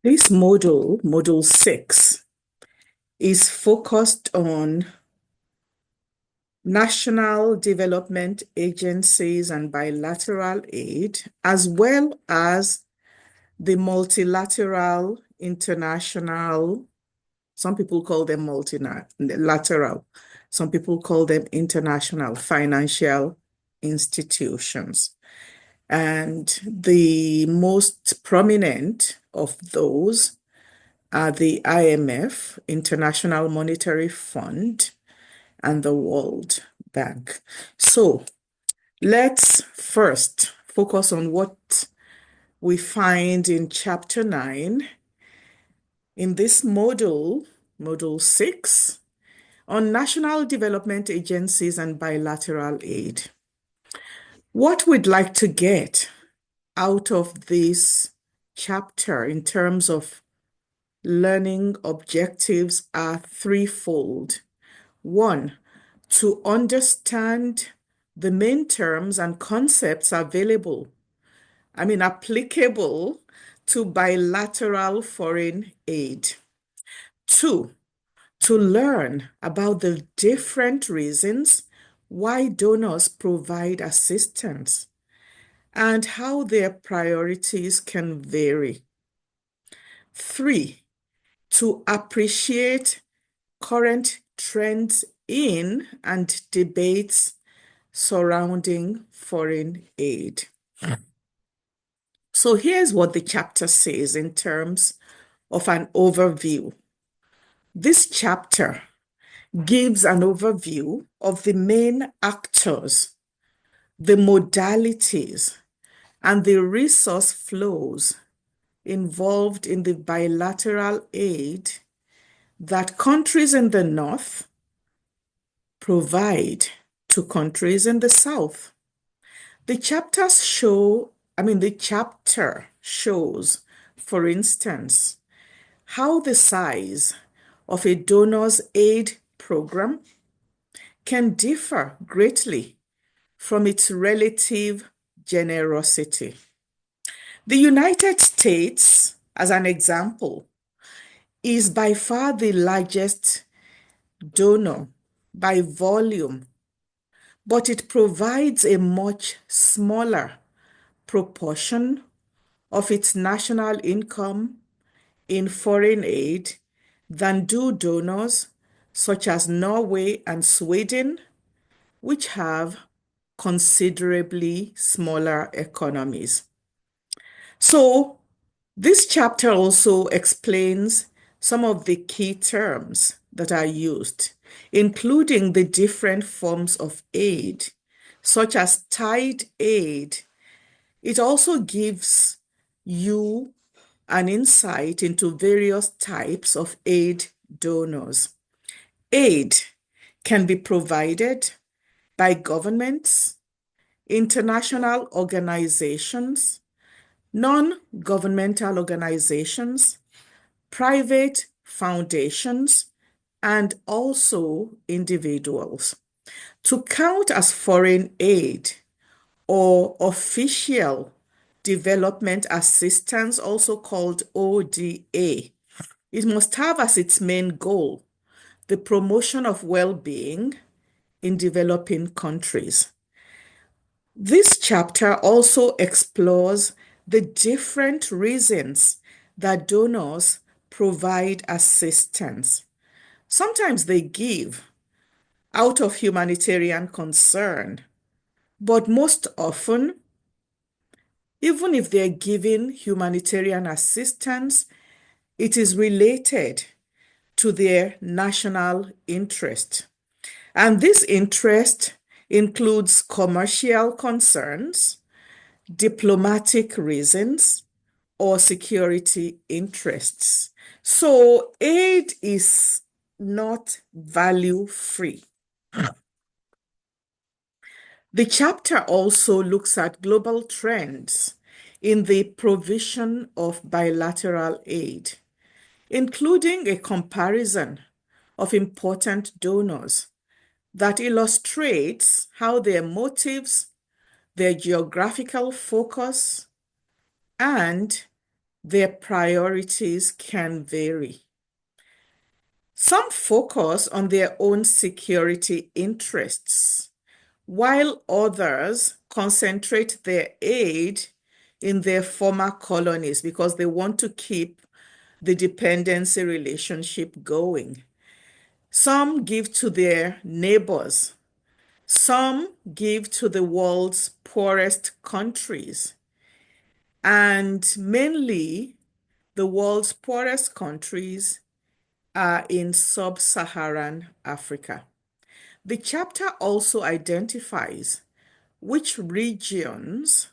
This module 6, is focused on national development agencies and bilateral aid, as well as the multilateral, international, some people call them multilateral, some people call them international financial institutions. And the most prominent of those are the IMF, International Monetary Fund, and the World Bank. So let's first focus on what we find in Chapter 9 in this module 6, on national development agencies and bilateral aid. What we'd like to get out of this chapter in terms of learning objectives are threefold. One, to understand the main terms and concepts applicable to bilateral foreign aid. Two, to learn about the different reasons why donors provide assistance and how their priorities can vary. Three, to appreciate current trends in and debates surrounding foreign aid. So here's what the chapter says in terms of an overview. This chapter gives an overview of the main actors, the modalities, and the resource flows involved in the bilateral aid that countries in the North provide to countries in the South. The chapter shows, for instance, how the size of a donor's aid program can differ greatly from its relative generosity. The United States, as an example, is by far the largest donor by volume, but it provides a much smaller proportion of its national income in foreign aid than do donors such as Norway and Sweden, which have considerably smaller economies. So this chapter also explains some of the key terms that are used, including the different forms of aid, such as tied aid. It also gives you an insight into various types of aid donors. Aid can be provided by governments, international organizations, non-governmental organizations, private foundations, and also individuals. To count as foreign aid or official development assistance, also called ODA, it must have as its main goal the promotion of well-being in developing countries. This chapter also explores the different reasons that donors provide assistance. Sometimes they give out of humanitarian concern, but most often, even if they're giving humanitarian assistance, it is related to their national interest. And this interest includes commercial concerns, diplomatic reasons, or security interests. So aid is not value-free. The chapter also looks at global trends in the provision of bilateral aid, including a comparison of important donors that illustrates how their motives, their geographical focus, and their priorities can vary. Some focus on their own security interests, while others concentrate their aid in their former colonies because they want to keep the dependency relationship going. Some give to their neighbors. Some give to the world's poorest countries. And mainly, the world's poorest countries are in sub-Saharan Africa. The chapter also identifies which regions,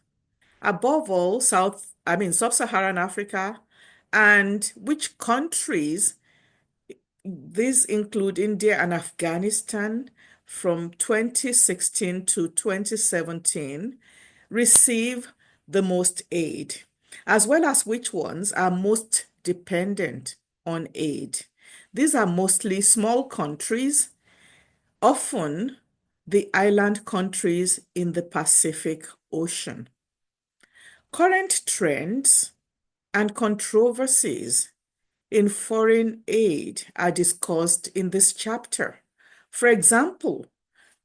above all, sub-Saharan Africa, and which countries, these include India and Afghanistan, from 2016 to 2017, receive the most aid, as well as which ones are most dependent on aid. These are mostly small countries, often the island countries in the Pacific Ocean. Current trends and controversies in foreign aid are discussed in this chapter. For example,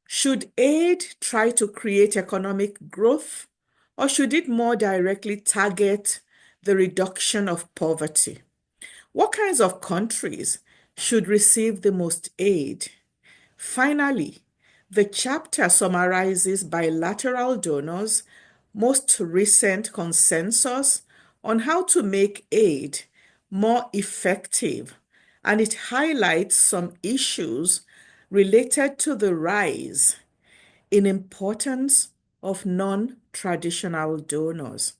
should aid try to create economic growth, or should it more directly target the reduction of poverty? What kinds of countries should receive the most aid? Finally, the chapter summarizes bilateral donors' most recent consensus on how to make aid more effective, and it highlights some issues related to the rise in importance of non-traditional donors,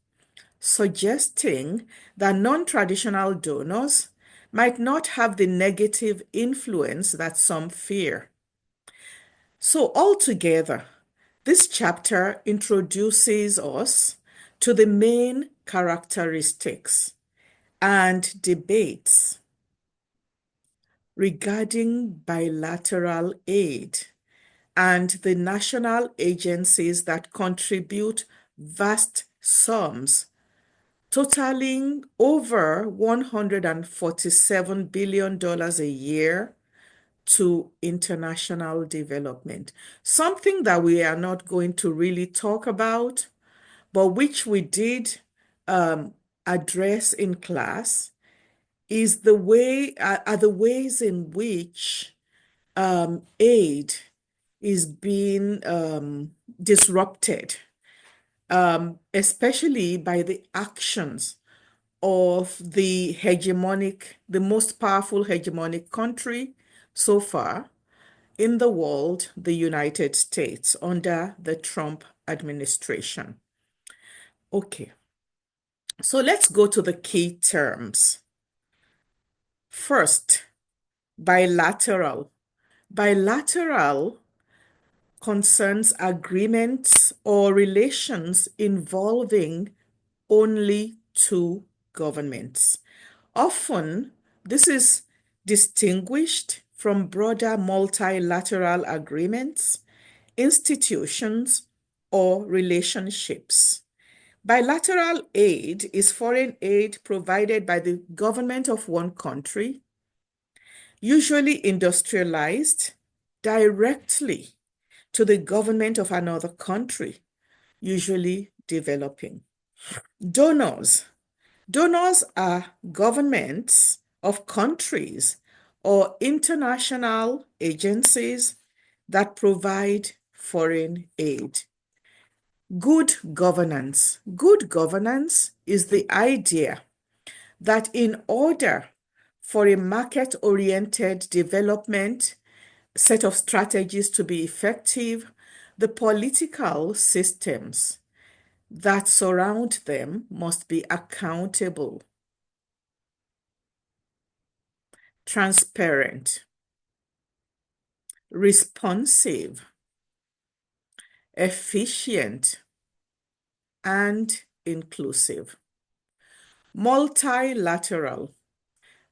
suggesting that non-traditional donors might not have the negative influence that some fear. So altogether, this chapter introduces us to the main characteristics and debates regarding bilateral aid and the national agencies that contribute vast sums, totaling over $147 billion a year to international development. Something that we are not going to really talk about, but which we did address in class, is the ways in which aid is being disrupted, especially by the actions of the most powerful hegemonic country so far in the world, the United States, under the Trump administration. Okay, so let's go to the key terms. First, bilateral. Bilateral concerns agreements or relations involving only two governments. Often, this is distinguished from broader multilateral agreements, institutions, or relationships. Bilateral aid is foreign aid provided by the government of one country, usually industrialized, directly to the government of another country, usually developing. Donors. Donors are governments of countries or international agencies that provide foreign aid. Good governance. Good governance is the idea that in order for a market-oriented development set of strategies to be effective, the political systems that surround them must be accountable, transparent, responsive, efficient, and inclusive. Multilateral.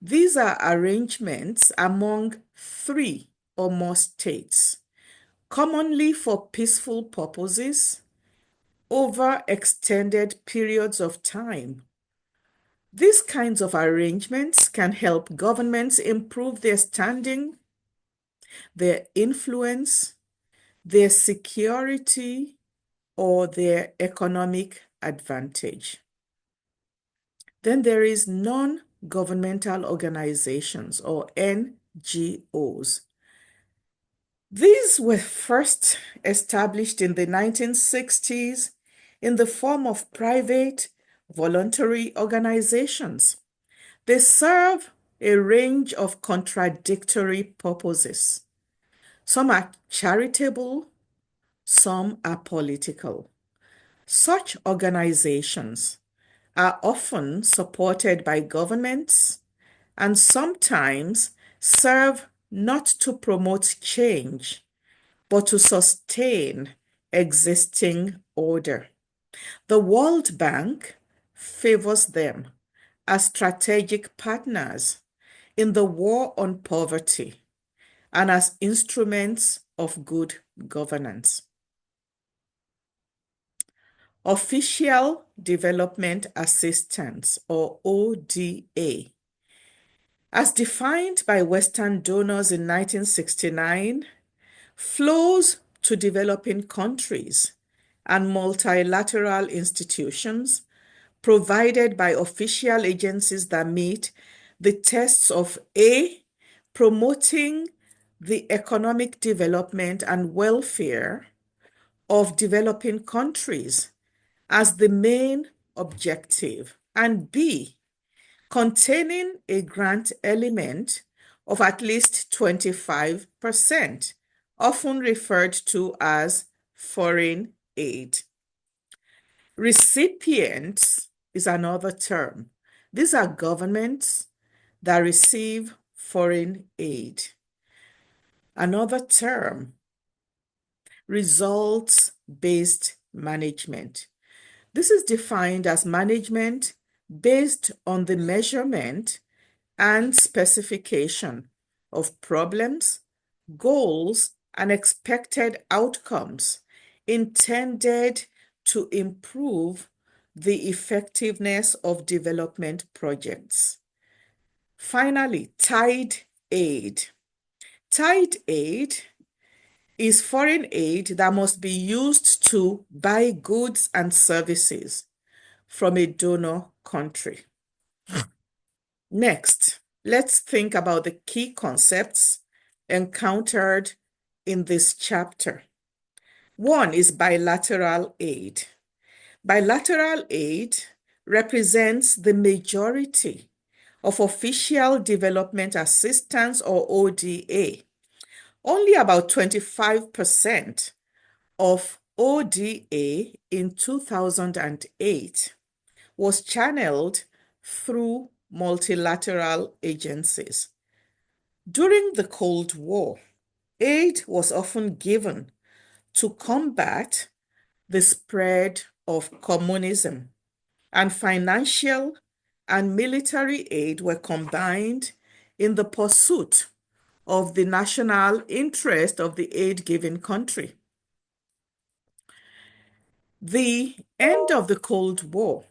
These are arrangements among three or more states, commonly for peaceful purposes over extended periods of time, These kinds of arrangements can help governments improve their standing, their influence, their security, or their economic advantage. Then there is non-governmental organizations, or NGOs. These were first established in the 1960s in the form of private voluntary organizations. They serve a range of contradictory purposes. Some are charitable, some are political. Such organizations are often supported by governments and sometimes serve not to promote change, but to sustain existing order. The World Bank favors them as strategic partners in the war on poverty and as instruments of good governance. Official Development Assistance, or ODA. As defined by Western donors in 1969, flows to developing countries and multilateral institutions provided by official agencies that meet the tests of A, promoting the economic development and welfare of developing countries as the main objective, and B, containing a grant element of at least 25%, often referred to as foreign aid. Recipients is another term. These are governments that receive foreign aid. Another term, results-based management. This is defined as management based on the measurement and specification of problems, goals, and expected outcomes intended to improve the effectiveness of development projects. Finally, tied aid. Tied aid is foreign aid that must be used to buy goods and services from a donor country. Next, let's think about the key concepts encountered in this chapter. One is bilateral aid. Bilateral aid represents the majority of official development assistance, or ODA. Only about 25% of ODA in 2008 was channeled through multilateral agencies. During the Cold War, aid was often given to combat the spread of communism, and financial and military aid were combined in the pursuit of the national interest of the aid-giving country. The end of the Cold War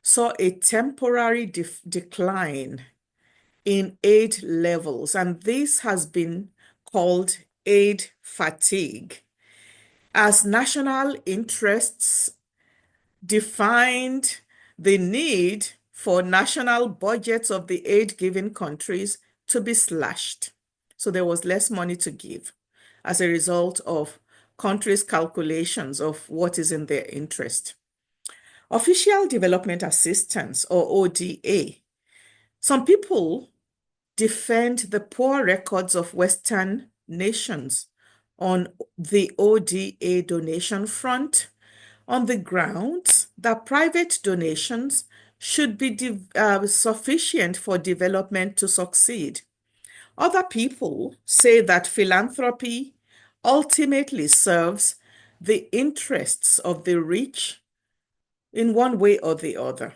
saw a temporary decline in aid levels, and this has been called aid fatigue, as national interests defined the need for national budgets of the aid-giving countries to be slashed. So there was less money to give as a result of countries' calculations of what is in their interest. Official Development Assistance, or ODA. Some people defend the poor records of Western nations on the ODA donation front on the grounds that private donations should be sufficient for development to succeed. Other people say that philanthropy ultimately serves the interests of the rich in one way or the other.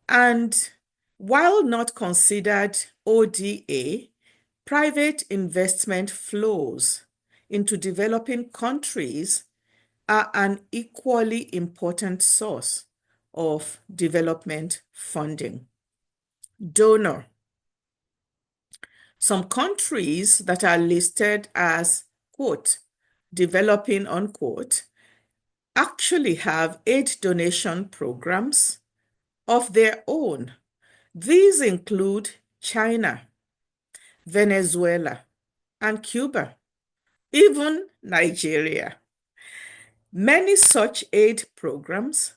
And while not considered ODA, private investment flows into developing countries are an equally important source of development funding. Donor. Some countries that are listed as, quote, developing, unquote, actually have aid donation programs of their own. These include China, Venezuela, and Cuba, even Nigeria. Many such aid programs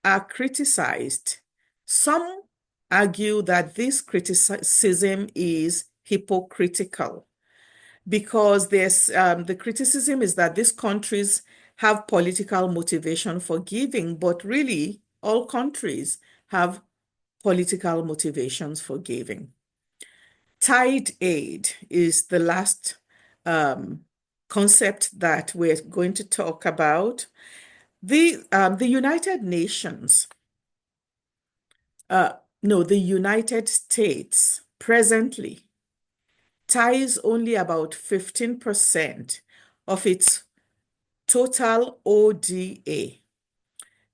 are criticized. Some argue that this criticism is hypocritical because the criticism is that these countries have political motivation for giving, but really all countries have political motivations for giving. Tide aid is the last concept that we're going to talk about. The United Nations, no, the United States presently ties only about 15% of its total ODA.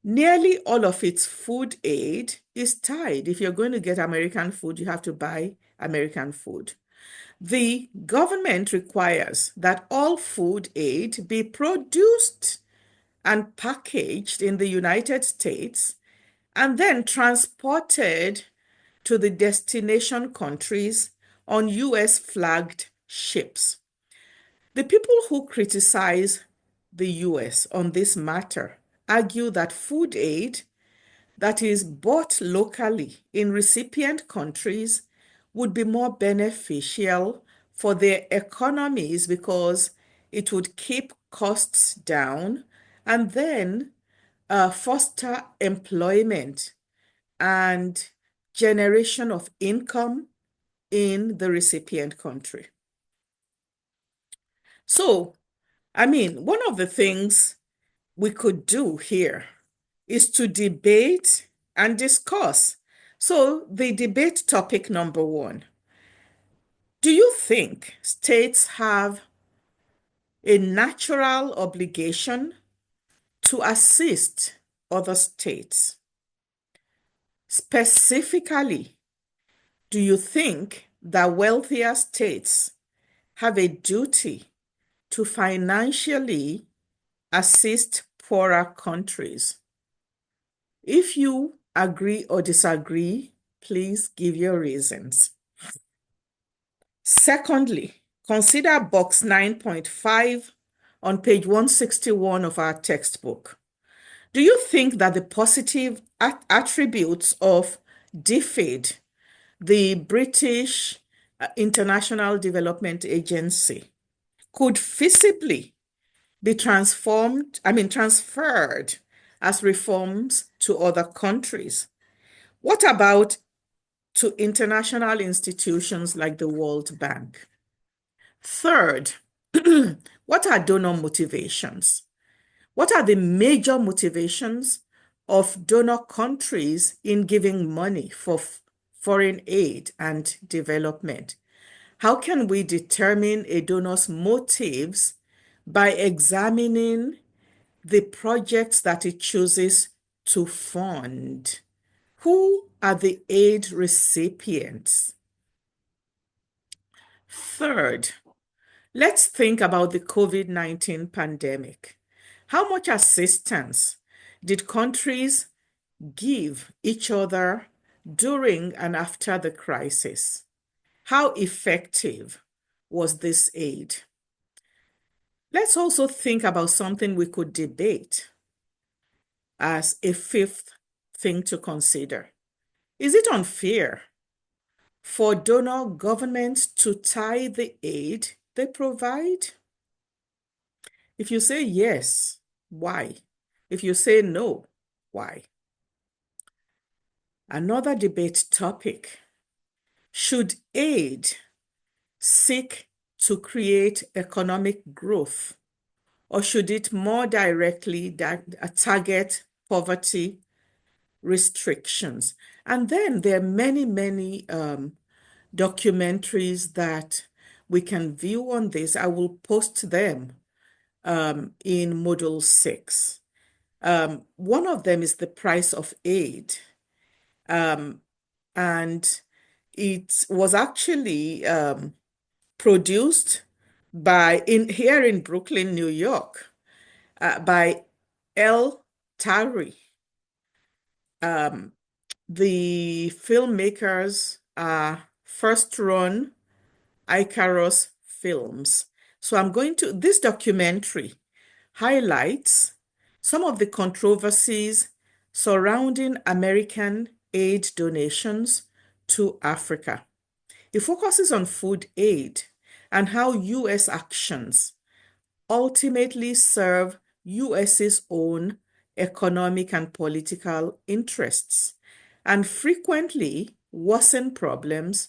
Nearly all of its food aid is tied. If you're going to get American food, you have to buy American food. The government requires that all food aid be produced and packaged in the United States and then transported to the destination countries on US flagged ships. The people who criticize the US on this matter argue that food aid that is bought locally in recipient countries would be more beneficial for their economies because it would keep costs down and then foster employment and generation of income in the recipient country. So, one of the things we could do here is to debate and discuss. So, the debate topic number one, do you think states have a natural obligation to assist other states? Specifically, do you think that wealthier states have a duty to financially assist poorer countries? If you agree or disagree, please give your reasons. Secondly, consider box 9.5 on page 161 of our textbook. Do you think that the positive attributes of DFID, the British International Development Agency, could feasibly be transferred as reforms to other countries? What about to international institutions like the World Bank? Third, what are donor motivations? What are the major motivations of donor countries in giving money for foreign aid and development? How can we determine a donor's motives by examining the projects that it chooses to fund? Who are the aid recipients? Third, let's think about the COVID-19 pandemic. How much assistance did countries give each other during and after the crisis? How effective was this aid? Let's also think about something we could debate as a fifth thing to consider. Is it unfair for donor governments to tie the aid they provide? If you say yes, why? If you say no, why? Another debate topic: should aid seek to create economic growth, or should it more directly target poverty restrictions? And then there are many, many documentaries that we can view on this. I will post them in Module 6. One of them is the price of aid. And It was actually produced here in Brooklyn, New York, by L. Tari. Um, the filmmakers are First Run Icarus Films. So this documentary highlights some of the controversies surrounding American aid donations to Africa. It focuses on food aid and how U.S. actions ultimately serve U.S.'s own economic and political interests and frequently worsen problems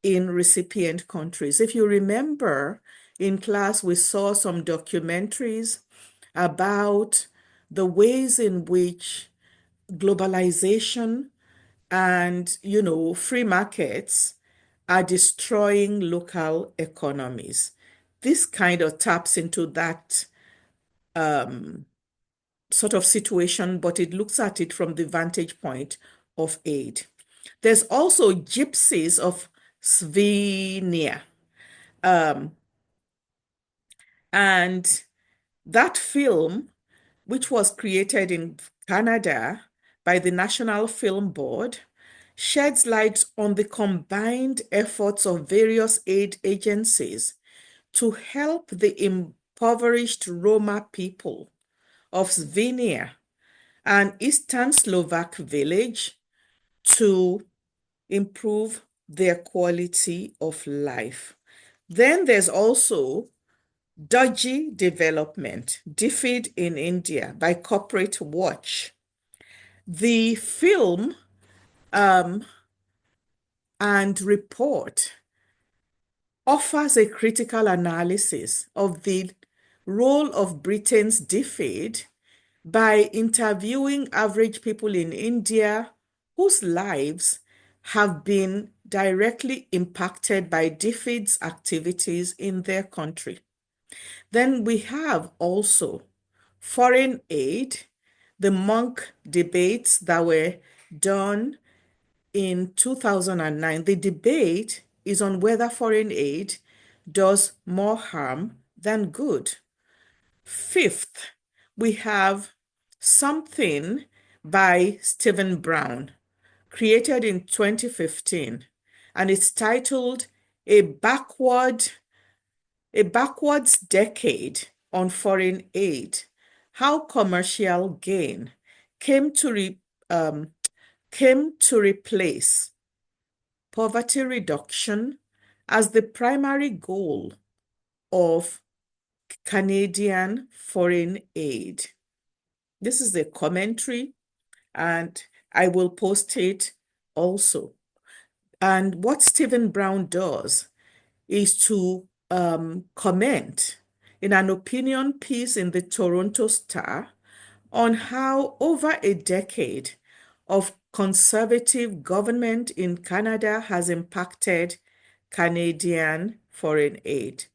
in recipient countries. If you remember, in class, we saw some documentaries about the ways in which globalization and, free markets are destroying local economies. This kind of taps into that sort of situation, but it looks at it from the vantage point of aid. There's also Gypsies of Slovenia. And that film, which was created in Canada by the National Film Board, sheds light on the combined efforts of various aid agencies to help the impoverished Roma people of Slovenia and Eastern Slovak village to improve their quality of life. Then there's also Dodgy Development, Defeat in India by Corporate Watch. The film and report offers a critical analysis of the role of Britain's defeat by interviewing average people in India whose lives have been directly impacted by defeat's activities in their country. Then we have also foreign aid, the monk debates that were done in 2009. The debate is on whether foreign aid does more harm than good. Fifth, we have Something by Stephen Brown, created in 2015, and it's titled A Backwards Decade on Foreign Aid, How Commercial Gain Came to, came to Replace Poverty Reduction as the primary goal of Canadian foreign aid. This is the commentary, and I will post it also. And what Stephen Brown does is to comment in an opinion piece in the Toronto Star on how over a decade of conservative government in Canada has impacted Canadian foreign aid.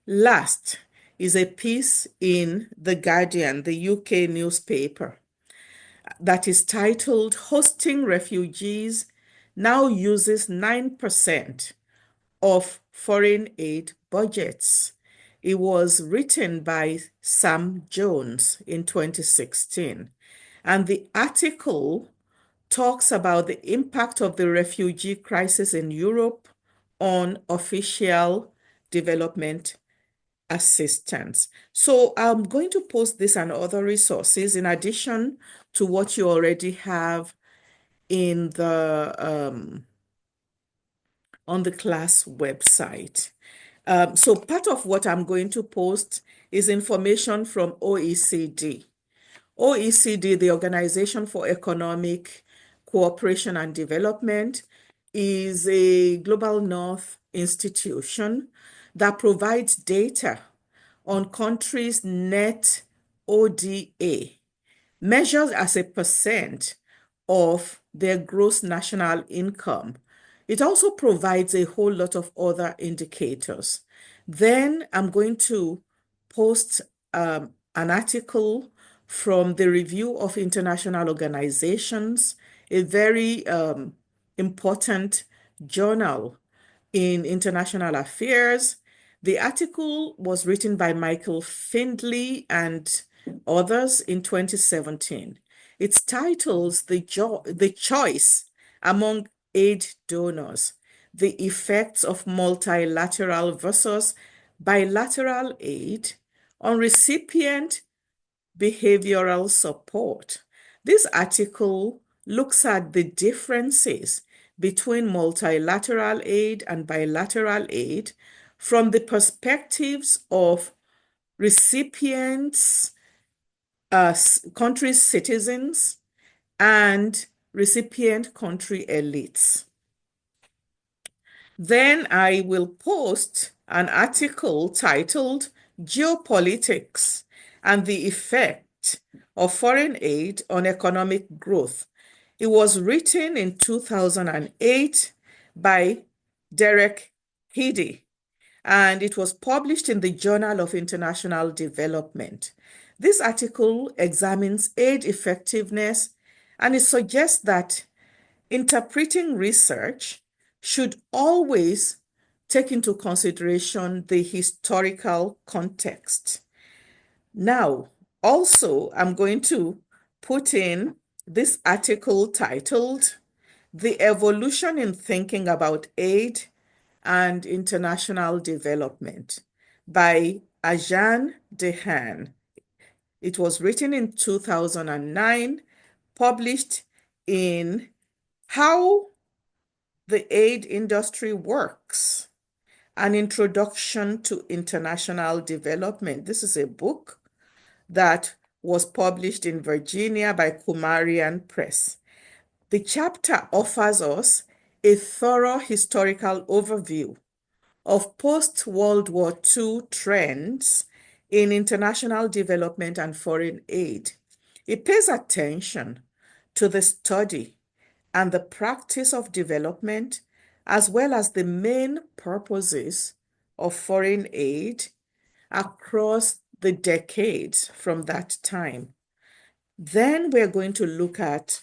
Last is a piece in The Guardian, the UK newspaper, that is titled Hosting Refugees Now Uses 9% of Foreign Aid Budgets. It was written by Sam Jones in 2016. And the article talks about the impact of the refugee crisis in Europe on official development assistance. So I'm going to post this and other resources in addition to what you already have in the on the class website. So part of what I'm going to post is information from OECD. OECD, the Organization for Economic Cooperation and Development, is a Global North institution that provides data on countries' net ODA, measured as a percent of their gross national income. It also provides a whole lot of other indicators. Then I'm going to post an article from the Review of International Organizations, a very important journal in International Affairs. The article was written by Michael Findley and others in 2017. It's titled The Choice Among Aid Donors, The Effects of Multilateral versus Bilateral Aid on Recipient Behavioral Support. This article looks at the differences between multilateral aid and bilateral aid from the perspectives of recipients, country citizens, and recipient country elites. Then I will post an article titled Geopolitics and the Effect of Foreign Aid on Economic Growth. It was written in 2008 by Derek Heady, and it was published in the Journal of International Development. This article examines aid effectiveness, and it suggests that interpreting research should always take into consideration the historical context. Now, also, I'm going to put in this article titled The Evolution in Thinking About Aid and International Development by Ajan Dehan. It was written in 2009, published in How the Aid Industry Works, An Introduction to International Development. This is a book that was published in Virginia by Kumarian Press. The chapter offers us a thorough historical overview of post-World War II trends in international development and foreign aid. It pays attention to the study and the practice of development, as well as the main purposes of foreign aid across the decades from that time. Then we're going to look at,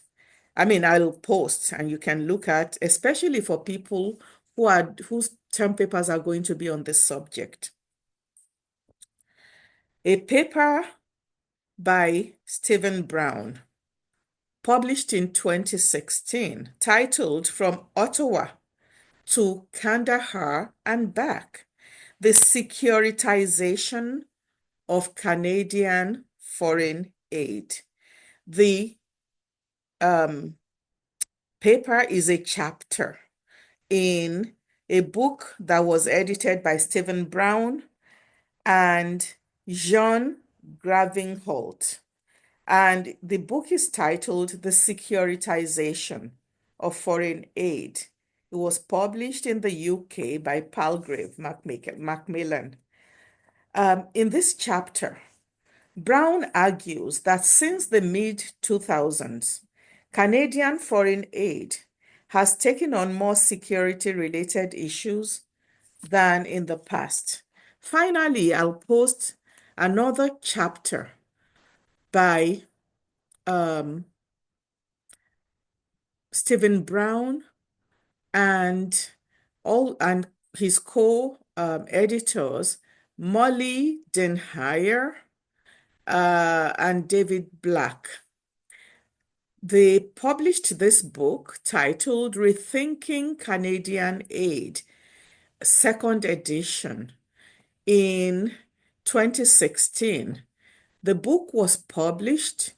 I'll post and you can look at, especially for people whose term papers are going to be on this subject. A paper by Stephen Brown, published in 2016, titled From Ottawa to Kandahar and Back, The Securitization of Canadian Foreign Aid. The paper is a chapter in a book that was edited by Stephen Brown and Jean Gravingholt. And the book is titled The Securitization of Foreign Aid. It was published in the UK by Palgrave Macmillan. In this chapter, Brown argues that since the mid-2000s, Canadian foreign aid has taken on more security-related issues than in the past. Finally, I'll post another chapter by Stephen Brown and his co-editors, Molly Denhyer and David Black. They published this book titled Rethinking Canadian Aid, second edition, in 2016. The book was published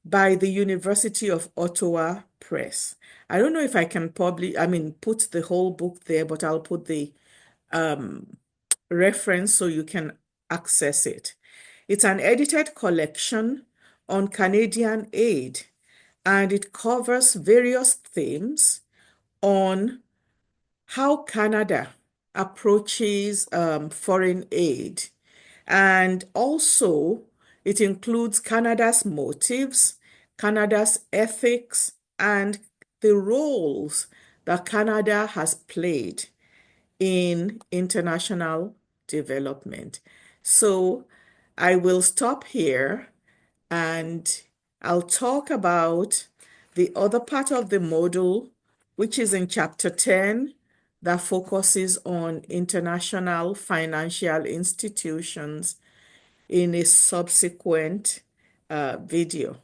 by the University of Ottawa Press. I don't know if I can put the whole book there, but I'll put the reference so you can access it. It's an edited collection on Canadian aid, and it covers various themes on how Canada approaches foreign aid. And also, it includes Canada's motives, Canada's ethics, and the roles that Canada has played in international development. So I will stop here and I'll talk about the other part of the module, which is in chapter 10, that focuses on international financial institutions in a subsequent video.